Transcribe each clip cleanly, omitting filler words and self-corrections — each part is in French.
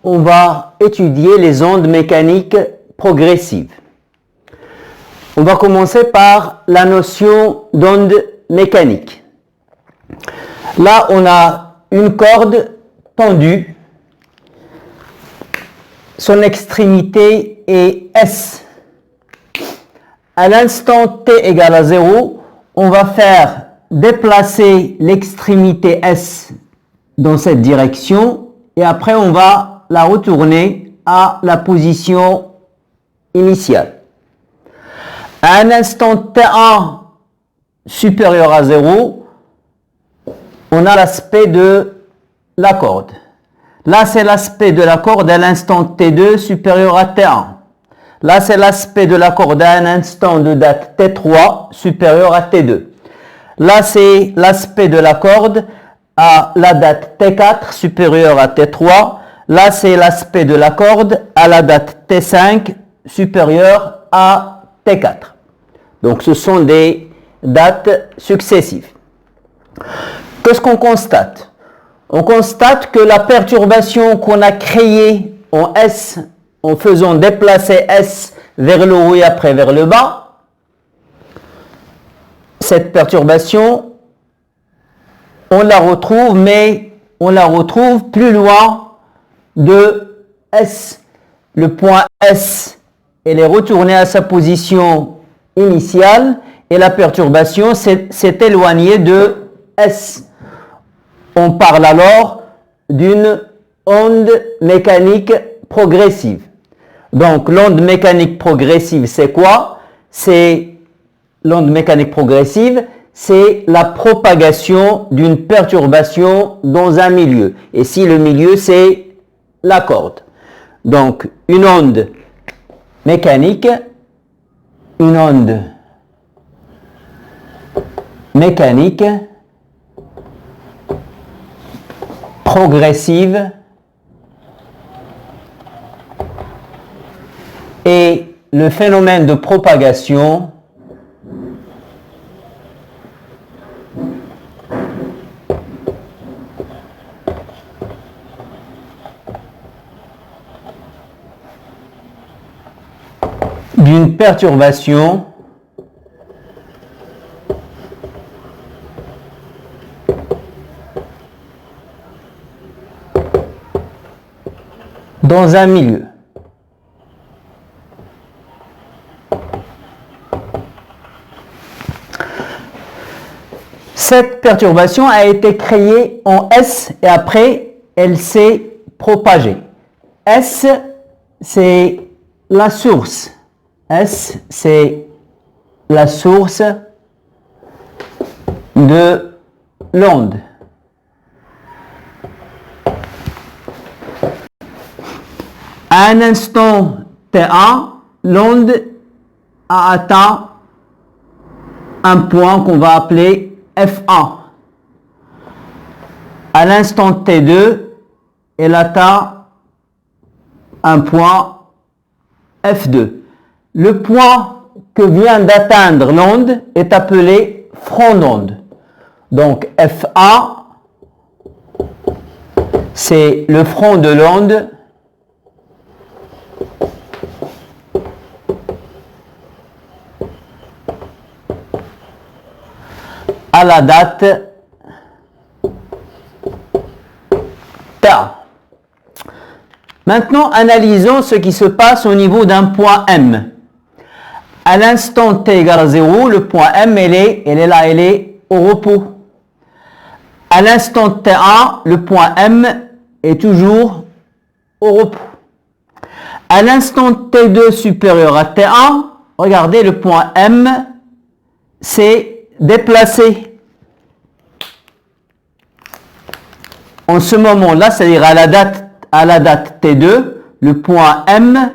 on va étudier les ondes mécaniques progressives. On va commencer par la notion d'onde mécanique. Là, on a une corde tendue. Son extrémité est S. À l'instant t égale à 0, on va faire déplacer l'extrémité S dans cette direction et après on va la retourner à la position initiale. À un instant t1 supérieur à 0, on a l'aspect de la corde. Là, c'est l'aspect de la corde à l'instant t2 supérieur à t1. Là, c'est l'aspect de la corde à un instant de date t3 supérieur à t2. Là, c'est l'aspect de la corde à la date t4 supérieure à t3. Là, c'est l'aspect de la corde à la date t5 supérieure à t4. Donc, ce sont des dates successives. Qu'est-ce qu'on constate? On constate que la perturbation qu'on a créée en S, en faisant déplacer S vers le haut et après vers le bas, cette perturbation, on la retrouve, mais on la retrouve plus loin de S. Le point S, elle est retournée à sa position initiale et la perturbation s'est éloignée de S. On parle alors d'une onde mécanique progressive. Donc, l'onde mécanique progressive, c'est quoi? L'onde mécanique progressive, c'est la propagation d'une perturbation dans un milieu. Et si le milieu, c'est la corde. Donc, une onde mécanique progressive et le phénomène de propagation d'une perturbation dans un milieu. Cette perturbation a été créée en S et après elle s'est propagée. S, c'est la source. S, c'est la source de l'onde. À un instant T1, l'onde a atteint un point qu'on va appeler F1. À l'instant T2, elle atteint un point F2. Le point que vient d'atteindre l'onde est appelé front d'onde. Donc F1, c'est le front de l'onde à la date T1. Maintenant, analysons ce qui se passe au niveau d'un point M. À l'instant t égale à 0, le point M, elle est là, elle est au repos. À l'instant T1, le point M est toujours au repos. À l'instant T2 supérieur à T1, regardez, le point M s'est déplacé. En ce moment-là, c'est-à-dire à la date T2, le point M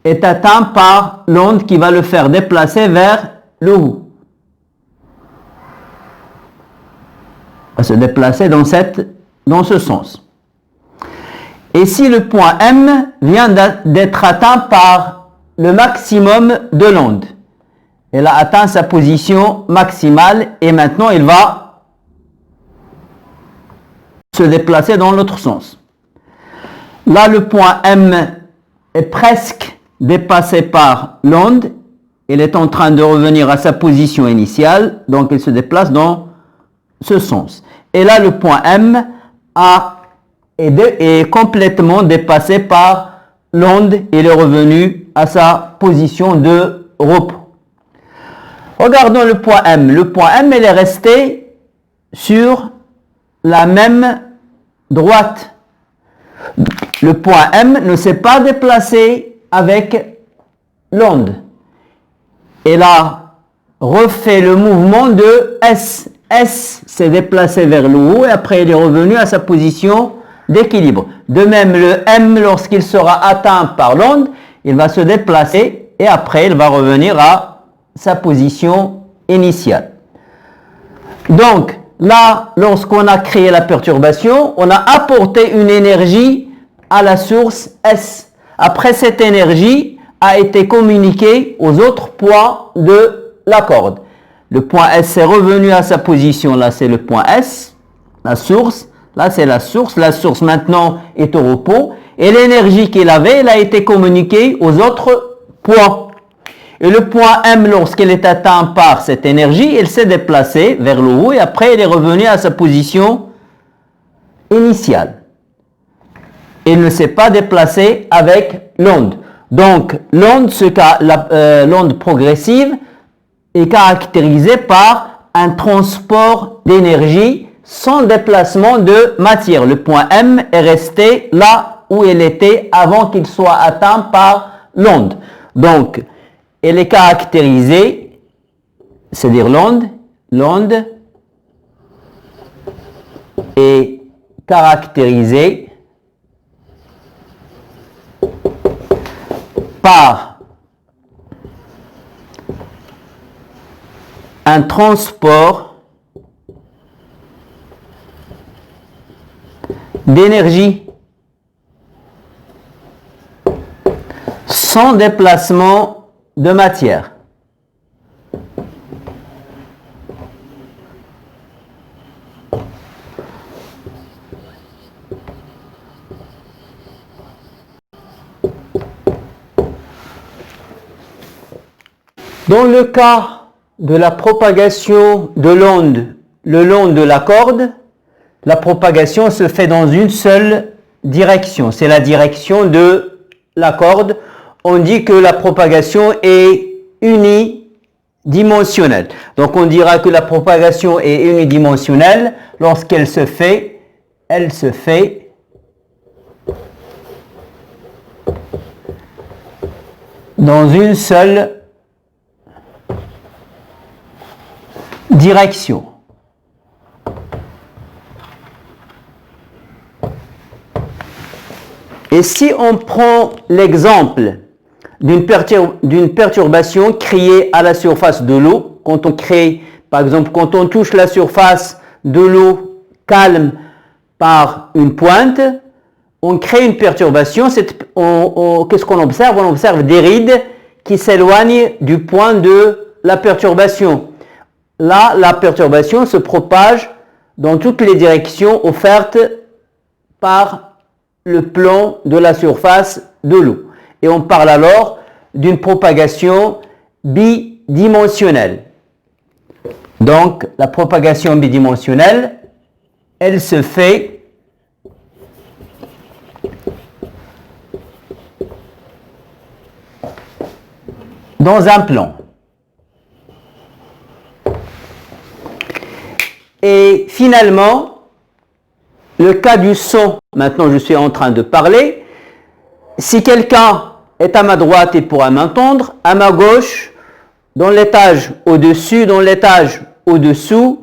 est atteint par l'onde qui va le faire déplacer vers le haut. Va se déplacer dans ce sens. Et si le point M vient d'être atteint par le maximum de l'onde, elle a atteint sa position maximale et maintenant il va se déplacer dans l'autre sens. Là, le point M est presque dépassé par l'onde. Il est en train de revenir à sa position initiale, donc il se déplace dans ce sens. Et là, le point M est complètement dépassé par l'onde. Il est revenu à sa position de repos. Regardons le point M. Le point M, il est resté sur la même droite. Le point M ne s'est pas déplacé avec l'onde. Il a refait le mouvement de S. S s'est déplacé vers le haut et après il est revenu à sa position d'équilibre. De même, le M, lorsqu'il sera atteint par l'onde, il va se déplacer et après il va revenir à sa position initiale. Donc, là, lorsqu'on a créé la perturbation, on a apporté une énergie à la source S. Après, cette énergie a été communiquée aux autres points de la corde. Le point S est revenu à sa position, là c'est le point S, la source, là c'est la source maintenant est au repos, et l'énergie qu'il avait, elle a été communiquée aux autres points. Et le point M, lorsqu'il est atteint par cette énergie, il s'est déplacé vers le haut et après il est revenu à sa position initiale. Il ne s'est pas déplacé avec l'onde. Donc l'onde progressive est caractérisée par un transport d'énergie sans déplacement de matière. Le point M est resté là où il était avant qu'il soit atteint par l'onde. Donc, elle est caractérisée, c'est-à-dire l'onde est caractérisée par un transport d'énergie sans déplacement de matière. Dans le cas de la propagation de l'onde le long de la corde, la propagation se fait dans une seule direction. C'est la direction de la corde. On dit que la propagation est unidimensionnelle. Donc on dira que la propagation est unidimensionnelle lorsqu'elle se fait, dans une seule direction. Et si on prend l'exemple d'une perturbation créée à la surface de l'eau, quand on crée, par exemple, quand on touche la surface de l'eau calme par une pointe, on crée une perturbation. Qu'est-ce qu'on observe? On observe des rides qui s'éloignent du point de la perturbation. Là, la perturbation se propage dans toutes les directions offertes par le plan de la surface de l'eau. Et on parle alors d'une propagation bidimensionnelle. Donc, la propagation bidimensionnelle, elle se fait dans un plan. Et finalement, le cas du son, maintenant je suis en train de parler, si quelqu'un est à ma droite, il pourra m'entendre, à ma gauche, dans l'étage au-dessus, dans l'étage au-dessous,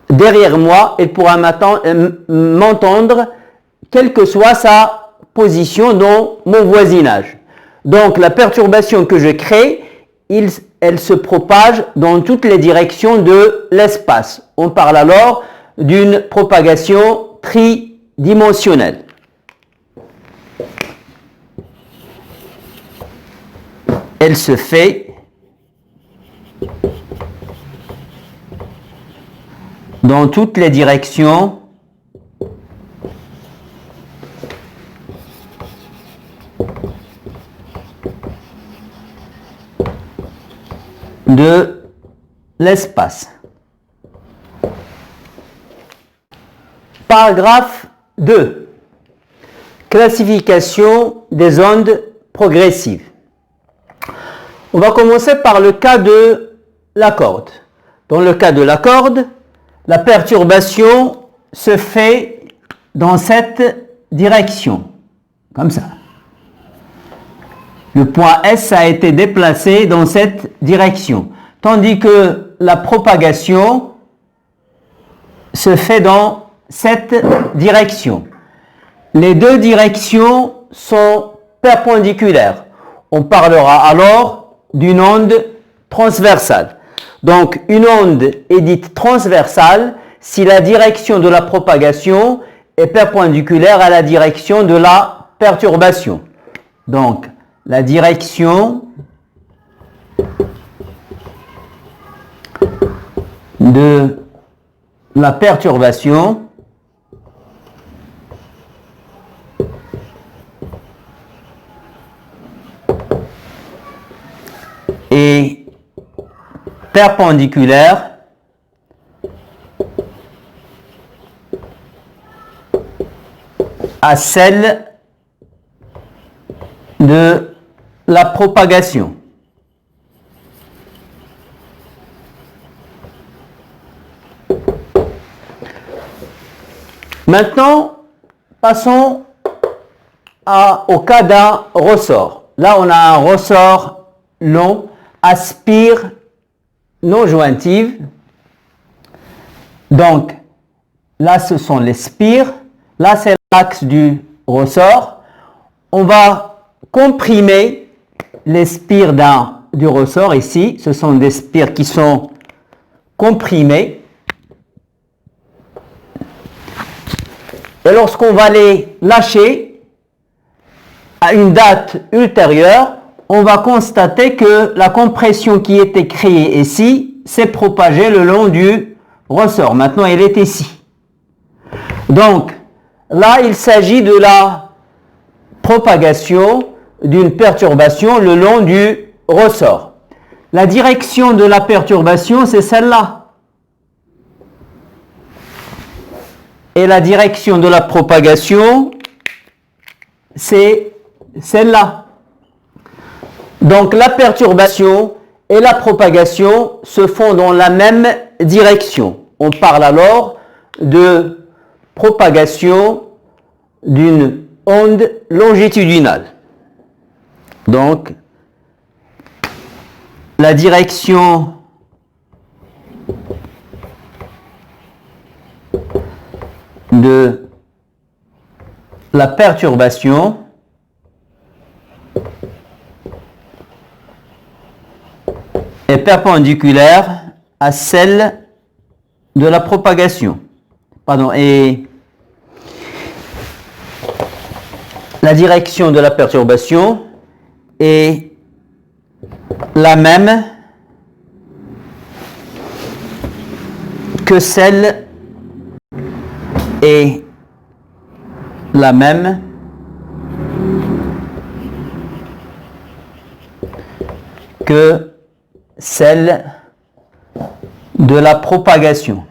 derrière moi, il pourra m'entendre, quelle que soit sa position dans mon voisinage. Donc la perturbation que je crée, elle se propage dans toutes les directions de l'espace. On parle alors d'une propagation tridimensionnelle. Elle se fait dans toutes les directions de l'espace. Paragraphe 2. Classification des ondes progressives. On va commencer par le cas de la corde. Dans le cas de la corde, la perturbation se fait dans cette direction, comme ça. Le point S a été déplacé dans cette direction, tandis que la propagation se fait dans cette direction. Les deux directions sont perpendiculaires. On parlera alors d'une onde transversale. Donc, une onde est dite transversale si la direction de la propagation est perpendiculaire à la direction de la perturbation. Donc, la direction de la perturbation est perpendiculaire à celle de la propagation. Maintenant, passons au cas d'un ressort. Là, on a un ressort long, aspire non jointive. Donc, là, ce sont les spires. Là, c'est l'axe du ressort. On va comprimer les spires du ressort ici. Ce sont des spires qui sont comprimés. Et lorsqu'on va les lâcher à une date ultérieure, on va constater que la compression qui était créée ici s'est propagée le long du ressort. Maintenant, elle est ici. Donc, là, il s'agit de la propagation d'une perturbation le long du ressort. La direction de la perturbation, c'est celle-là. Et la direction de la propagation, c'est celle-là. Donc la perturbation et la propagation se font dans la même direction. On parle alors de propagation d'une onde longitudinale. Donc la direction de la perturbation est perpendiculaire à celle de la propagation. Pardon, et la direction de la perturbation est la même que celle est la même que celle de la propagation.